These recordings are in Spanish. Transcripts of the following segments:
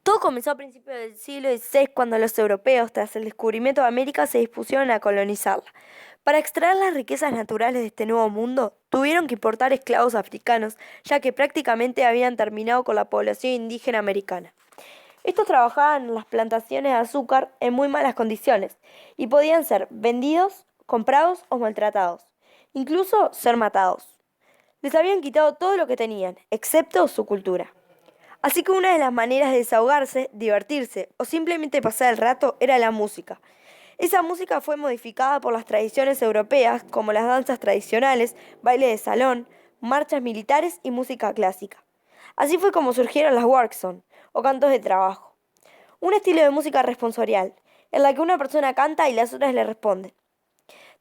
Todo comenzó a principios del siglo XVI cuando los europeos, tras el descubrimiento de América, se dispusieron a colonizarla. Para extraer las riquezas naturales de este nuevo mundo, tuvieron que importar esclavos africanos, ya que prácticamente habían terminado con la población indígena americana. Estos trabajaban en las plantaciones de azúcar en muy malas condiciones y podían ser vendidos, comprados o maltratados, incluso ser matados. Les habían quitado todo lo que tenían, excepto su cultura. Así que una de las maneras de desahogarse, divertirse o simplemente pasar el rato era la música. Esa música fue modificada por las tradiciones europeas como las danzas tradicionales, baile de salón, marchas militares y música clásica. Así fue como surgieron las work song o cantos de trabajo, un estilo de música responsorial, en la que una persona canta y las otras le responden.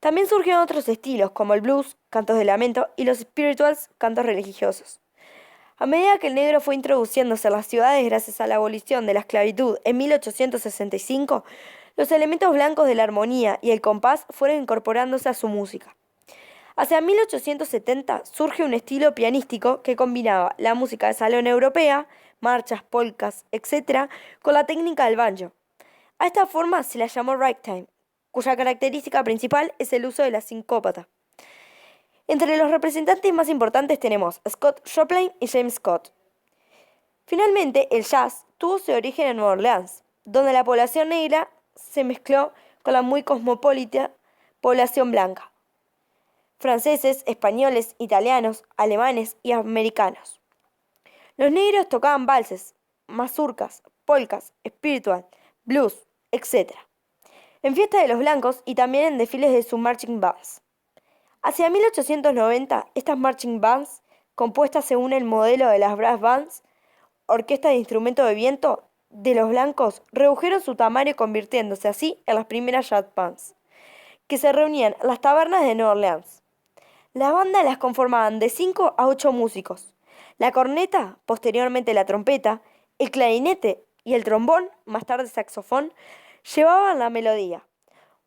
También surgieron otros estilos como el blues, cantos de lamento, y los spirituals, cantos religiosos. A medida que el negro fue introduciéndose a las ciudades gracias a la abolición de la esclavitud en 1865, los elementos blancos de la armonía y el compás fueron incorporándose a su música. Hacia 1870 surge un estilo pianístico que combinaba la música de salón europea, marchas, polcas, etc., con la técnica del banjo. A esta forma se la llamó ragtime, cuya característica principal es el uso de la sincópata. Entre los representantes más importantes tenemos a Scott Joplin y James Scott. Finalmente, el jazz tuvo su origen en Nueva Orleans, donde la población negra se mezcló con la muy cosmopolita población blanca, franceses, españoles, italianos, alemanes y americanos. Los negros tocaban valses, mazurcas, polcas, spiritual, blues, etc., en fiestas de los blancos y también en desfiles de sus marching bands. Hacia 1890, estas marching bands, compuestas según el modelo de las brass bands, orquestas de instrumentos de viento, de los blancos, redujeron su tamaño convirtiéndose así en las primeras jazz bands, que se reunían en las tabernas de Nueva Orleans. Las bandas las conformaban de 5 a 8 músicos. La corneta, posteriormente la trompeta, el clarinete y el trombón, más tarde saxofón, llevaban la melodía.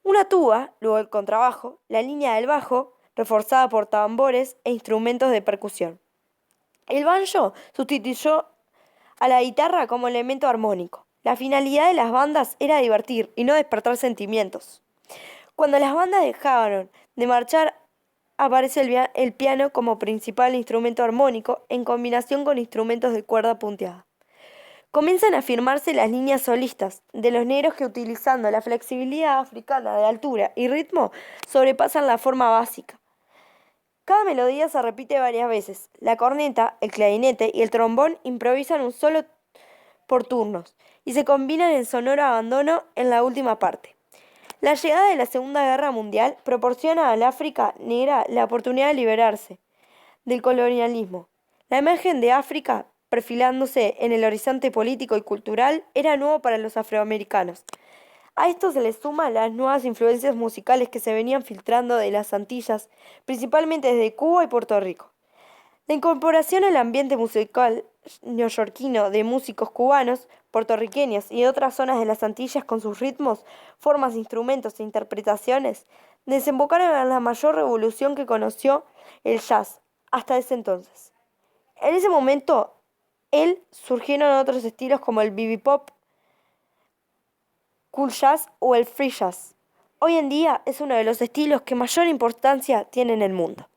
Una tuba, luego el contrabajo, la línea del bajo, reforzada por tambores e instrumentos de percusión. El banjo sustituyó a la guitarra como elemento armónico. La finalidad de las bandas era divertir y no despertar sentimientos. Cuando las bandas dejaron de marchar, aparece el piano como principal instrumento armónico en combinación con instrumentos de cuerda punteada. Comienzan a afirmarse las líneas solistas de los negros que, utilizando la flexibilidad africana de altura y ritmo, sobrepasan la forma básica. Cada melodía se repite varias veces. La corneta, el clarinete y el trombón improvisan un solo por turnos y se combinan en sonoro abandono en la última parte. La llegada de la Segunda Guerra Mundial proporciona al África negra la oportunidad de liberarse del colonialismo. La imagen de África perfilándose en el horizonte político y cultural era nuevo para los afroamericanos. A esto se le suman las nuevas influencias musicales que se venían filtrando de las Antillas, principalmente desde Cuba y Puerto Rico. La incorporación al ambiente musical neoyorquino de músicos cubanos, puertorriqueños y de otras zonas de las Antillas con sus ritmos, formas, instrumentos e interpretaciones, desembocaron en la mayor revolución que conoció el jazz hasta ese entonces. En ese momento, surgieron otros estilos como el bebop, cool jazz o el free jazz. Hoy en día es uno de los estilos que mayor importancia tiene en el mundo.